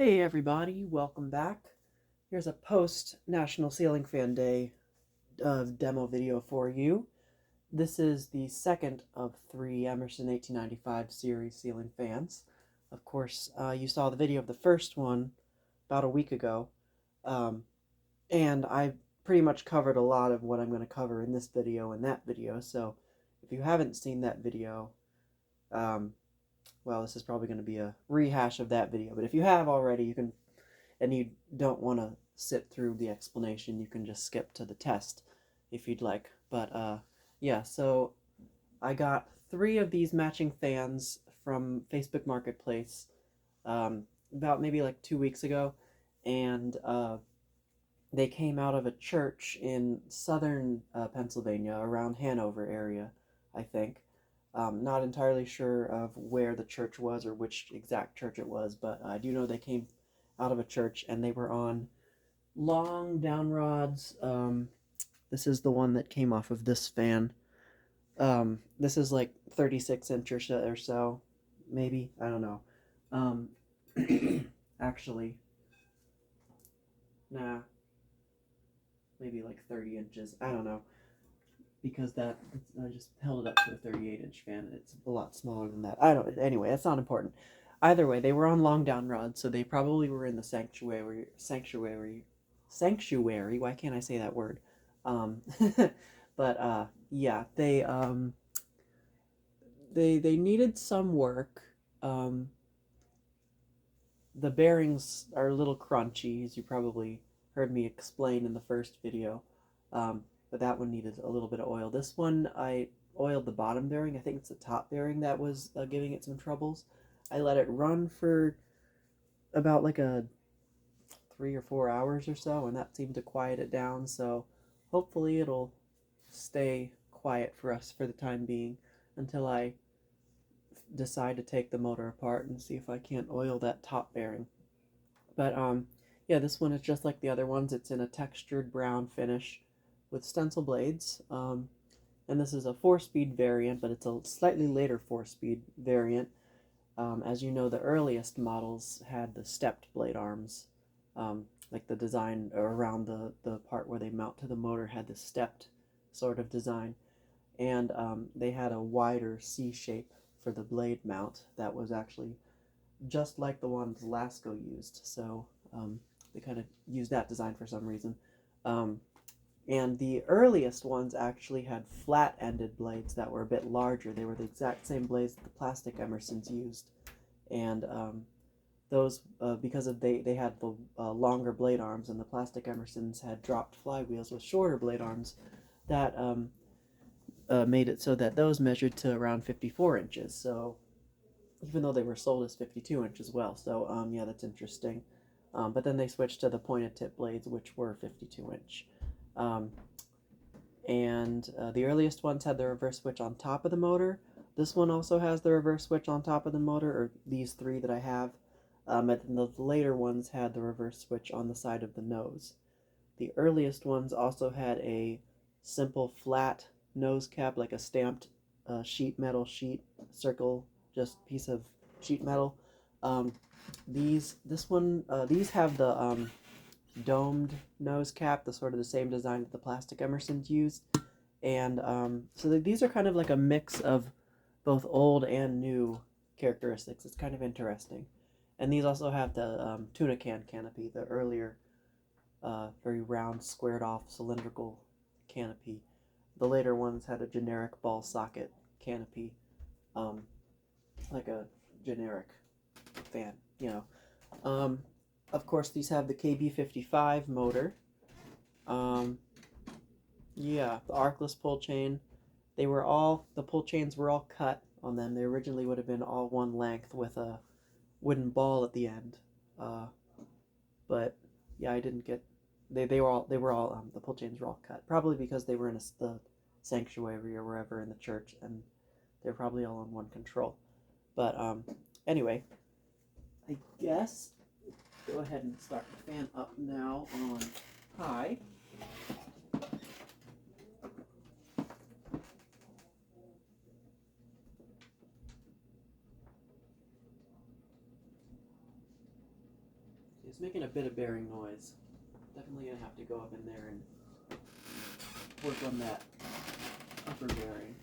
Hey everybody, welcome back. Here's a post-National Ceiling Fan Day demo video for you. This is the second of three Emerson 1895 series ceiling fans. Of course, you saw the video of the first one about a week ago, and I pretty much covered a lot of what I'm going to cover in this video and that video, so if you haven't seen that video, well, this is probably going to be a rehash of that video, but if you have already, you can, and you don't want to sit through the explanation, you can just skip to the test if you'd like. But yeah, so I got 3 of these matching fans from Facebook Marketplace about maybe like 2 weeks ago, and they came out of a church in southern Pennsylvania, around Hanover area, I think. Not entirely sure of where the church was or which exact church it was, but I do know they came out of a church and they were on long down rods. This is the one that came off of this fan. This is like 36 inches or so, maybe. I don't know. Actually, nah, maybe like 30 inches. I don't know. Because I just held it up to a 38-inch fan, and it's a lot smaller than that. I don't. Anyway, that's not important. Either way, they were on long down rods, so they probably were in the sanctuary. Why can't I say that word? Um, but yeah, they needed some work. Um, the bearings are a little crunchy, as you probably heard me explain in the first video. But that one needed a little bit of oil. This one, I oiled the bottom bearing. I think it's the top bearing that was giving it some troubles. I let it run for about like a 3 or 4 hours or so, and that seemed to quiet it down. So hopefully it'll stay quiet for us for the time being until I decide to take the motor apart and see if I can't oil that top bearing. But yeah, this one is just like the other ones. It's in a textured brown finish with stencil blades. And this is a 4-speed variant, but it's a slightly later 4-speed variant. As you know, the earliest models had the stepped blade arms, like the design around the part where they mount to the motor had the stepped sort of design. And they had a wider C shape for the blade mount that was actually just like the ones Lasco used. So they kind of used that design for some reason. And the earliest ones actually had flat-ended blades that were a bit larger. They were the exact same blades that the plastic Emersons used. And those, because of they had the longer blade arms, and the plastic Emersons had dropped flywheels with shorter blade arms, that made it so that those measured to around 54 inches. So even though they were sold as 52 inch as well. So yeah, that's interesting. But then they switched to the pointed tip blades, which were 52 inch. And the earliest ones had the reverse switch on top of the motor. This one also has the reverse switch on top of the motor, or these 3 that I have. And then the later ones had the reverse switch on the side of the nose. The earliest ones also had a simple flat nose cap, like a stamped sheet metal circle, just piece of sheet metal. These have the domed nose cap, the sort of the same design that the plastic Emersons used, and so these are kind of like a mix of both old and new characteristics. It's kind of interesting. And these also have the tuna canopy, the earlier very round, squared off, cylindrical canopy. The later ones had a generic ball socket canopy, like a generic fan, you know. Of course, these have the KB55 motor. Yeah, the arcless pull chain. The pull chains were all cut on them. They originally would have been all one length with a wooden ball at the end. But yeah, I didn't get, they were all, the pull chains were all cut. Probably because they were in the sanctuary or wherever in the church, and they're probably all on one control. But anyway, I guess go ahead and start the fan up now on high. It's making a bit of bearing noise. Definitely gonna have to go up in there and work on that upper bearing.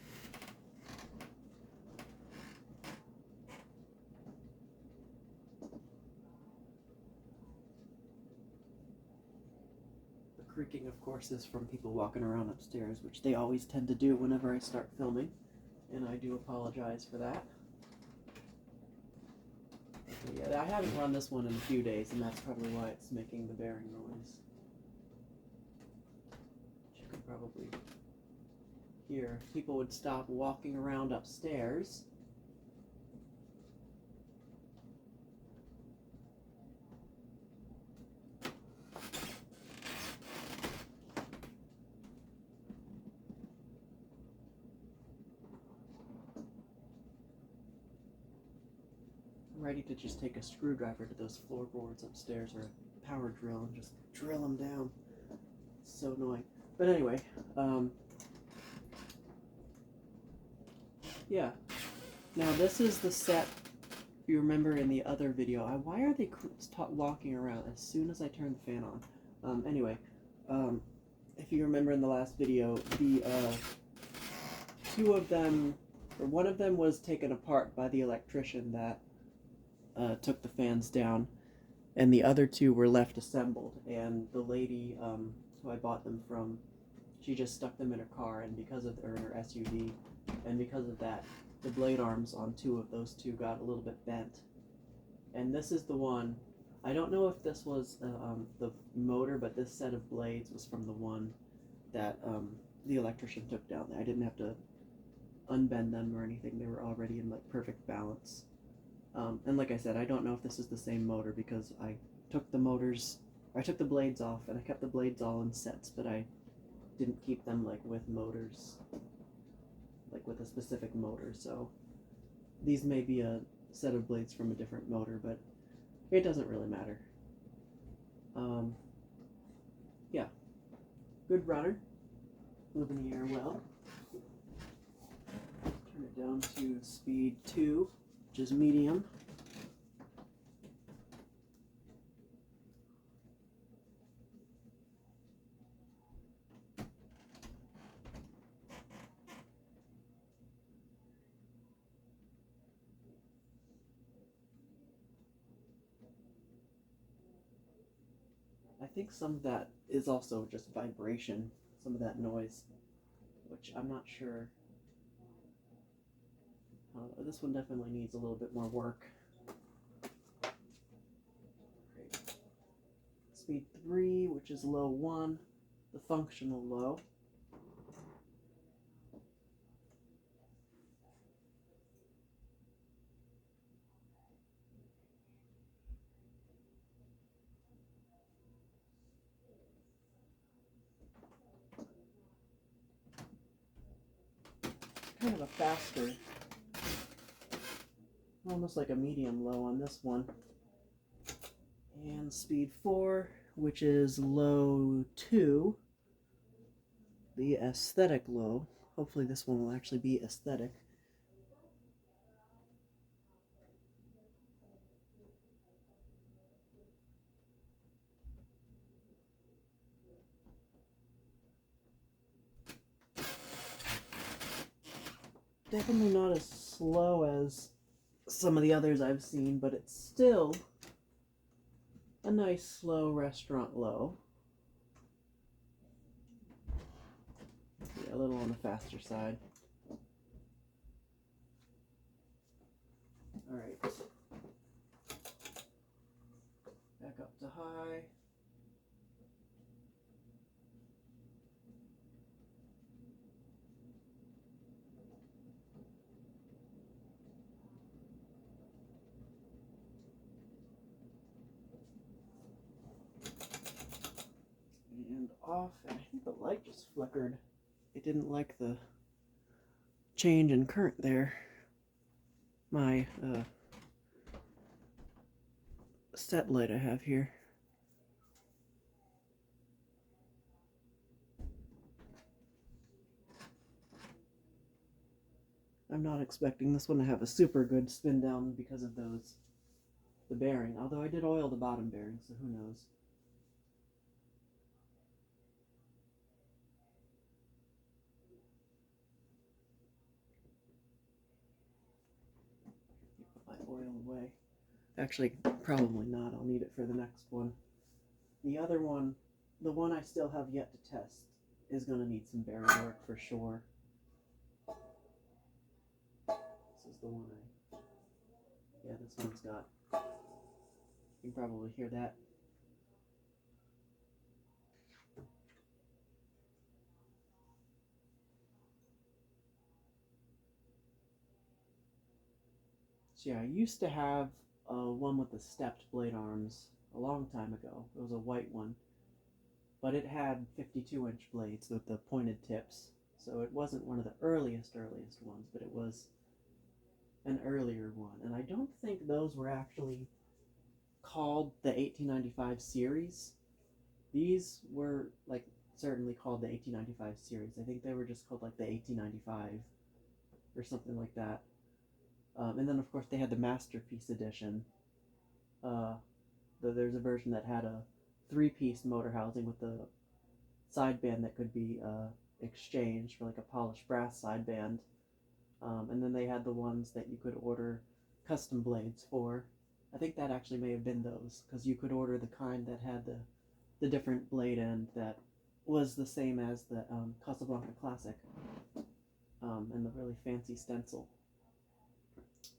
The creaking, of course, is from people walking around upstairs, which they always tend to do whenever I start filming, and I do apologize for that. But yeah, I haven't run this one in a few days, and that's probably why it's making the bearing noise. You can probably hear if people would stop walking around upstairs. I'm ready to just take a screwdriver to those floorboards upstairs or a power drill and just drill them down. It's so annoying. But anyway, yeah. Now this is the set, if you remember in the other video. Why are they walking around as soon as I turn the fan on? Anyway, if you remember in the last video, the two of them, or one of them was taken apart by the electrician that took the fans down, and the other two were left assembled, and the lady who I bought them from, she just stuck them in her car, and because of her SUV, and because of that, the blade arms on two of those two got a little bit bent. And this is the one, I don't know if this was the motor, but this set of blades was from the one that the electrician took down there. I didn't have to unbend them or anything, they were already in like perfect balance. And like I said, I don't know if this is the same motor because I took the blades off, and I kept the blades all in sets, but I didn't keep them like with motors, like with a specific motor, so these may be a set of blades from a different motor, but it doesn't really matter. Yeah, good runner, moving the air well. Turn it down to speed 2, which is medium. I think some of that is also just vibration, some of that noise, which I'm not sure. This one definitely needs a little bit more work. Great. Speed 3, which is low 1, the functional low. Kind of a faster, almost like a medium low on this one. And speed 4, which is low 2, the aesthetic low. Hopefully this one will actually be aesthetic. Definitely not as slow as some of the others I've seen, but it's still a nice slow restaurant low. Yeah, a little on the faster side. Alright. Back up to high. And off, and I think the light just flickered. It didn't like the change in current there. My set light I have here. I'm not expecting this one to have a super good spin down because of those the bearing, although I did oil the bottom bearing, so who knows. Put my oil away. Actually, probably not. I'll need it for the next one. The other one, the one I still have yet to test, is going to need some bearing work for sure. This is the one yeah, this one's got, you can probably hear that. So yeah, I used to have one with the stepped blade arms a long time ago. It was a white one, but it had 52-inch blades with the pointed tips. So it wasn't one of the earliest ones, but it was an earlier one. And I don't think those were actually called the 1895 series. These were like certainly called the 1895 series. I think they were just called like the 1895 or something like that. And then of course they had the Masterpiece edition. There's a version that had a 3-piece motor housing with the sideband that could be exchanged for like a polished brass sideband. And then they had the ones that you could order custom blades for. I think that actually may have been those, because you could order the kind that had the different blade end that was the same as the Casablanca Classic, and the really fancy stencil.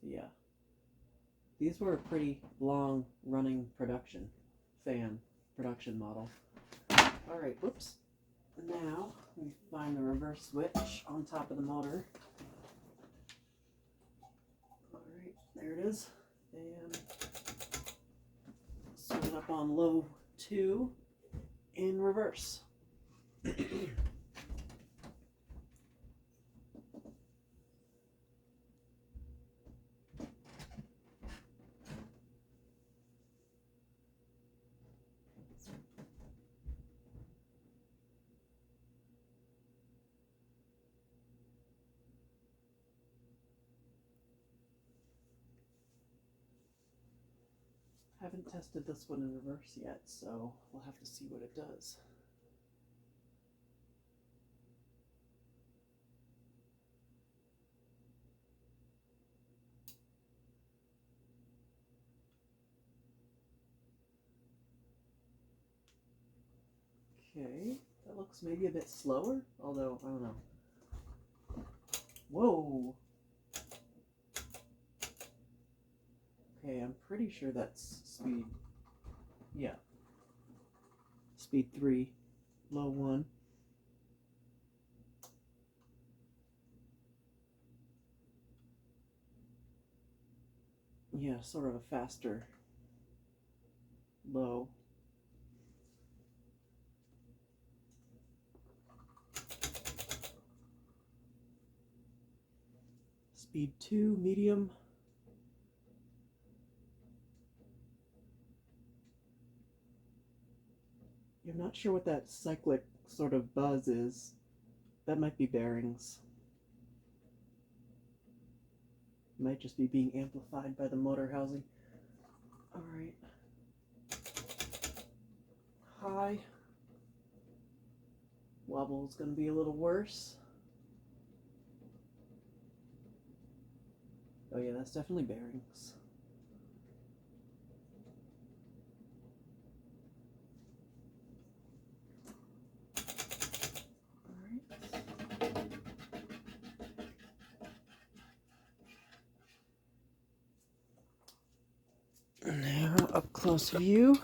Yeah. These were a pretty long running production model. Alright, whoops. Now we find the reverse switch on top of the motor. Alright, there it is. And swing it up on low 2 in reverse. Haven't tested this one in reverse yet, so we'll have to see what it does. Okay, that looks maybe a bit slower, although I don't know. Whoa! Okay, I'm pretty sure that's speed. Yeah. Speed 3, low 1. Yeah, sort of a faster low. Speed 2, medium. I'm not sure what that cyclic sort of buzz is. That might be bearings. Might just be being amplified by the motor housing. Alright. High. Wobble's gonna be a little worse. Oh yeah, that's definitely bearings. Now, up close view.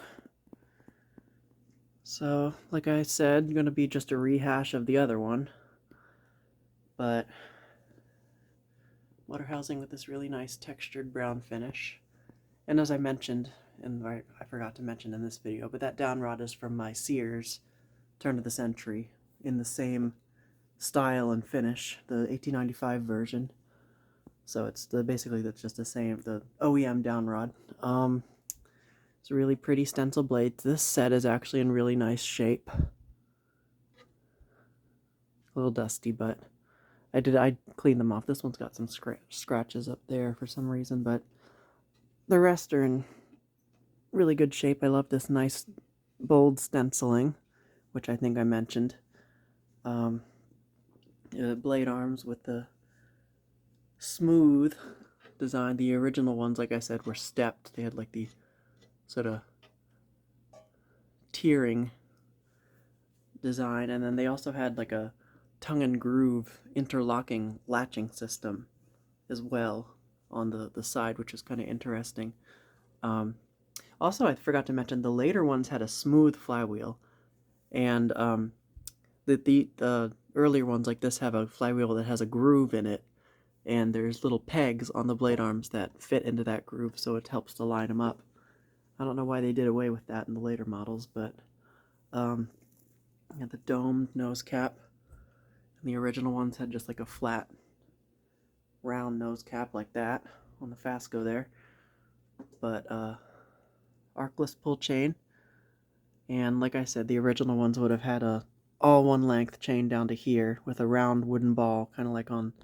So, like I said, going to be just a rehash of the other one. But motor housing with this really nice textured brown finish. And as I mentioned, and I forgot to mention in this video, but that down rod is from my Sears turn of the century in the same style and finish, the 1895 version. So it's basically that's just the same, the OEM down rod. It's a really pretty stencil blade. This set is actually in really nice shape. A little dusty, but I cleaned them off. This one's got some scratches up there for some reason, but the rest are in really good shape. I love this nice bold stenciling, which I think I mentioned. Blade arms with the smooth design. The original ones, like I said, were stepped. They had like the sort of tiering design, and then they also had like a tongue and groove interlocking latching system as well on the side, which is kind of interesting. Also, I forgot to mention the later ones had a smooth flywheel, and the earlier ones like this have a flywheel that has a groove in it, and there's little pegs on the blade arms that fit into that groove, so it helps to line them up. I don't know why they did away with that in the later models, but yeah, the domed nose cap. And the original ones had just like a flat, round nose cap like that on the Fasco there. But arcless pull chain, and like I said, the original ones would have had a all one length chain down to here with a round wooden ball, kind of like on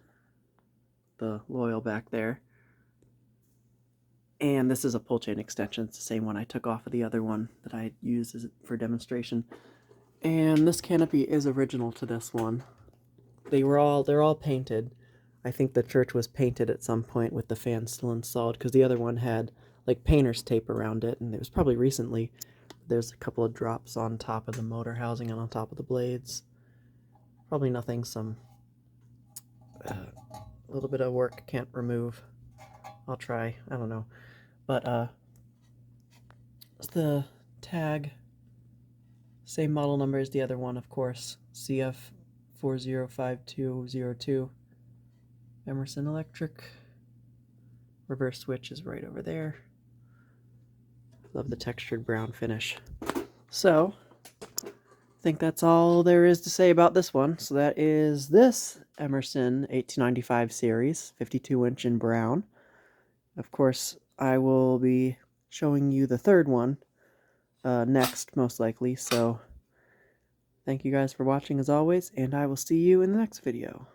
the Loyal back there. And this is a pull chain extension. It's the same one I took off of the other one that I used for demonstration. And this canopy is original to this one. They're all painted. I think the church was painted at some point with the fan still installed, because the other one had like painter's tape around it, and it was probably recently. There's a couple of drops on top of the motor housing and on top of the blades. Probably nothing a little bit of work can't remove. I'll try, I don't know. But it's the tag, same model number as the other one, of course, CF405202, Emerson Electric. Reverse switch is right over there. Love the textured brown finish. So, I think that's all there is to say about this one. So that is this Emerson 1895 series, 52-inch in brown. Of course, I will be showing you the third one next, most likely. So, thank you guys for watching as always, and I will see you in the next video.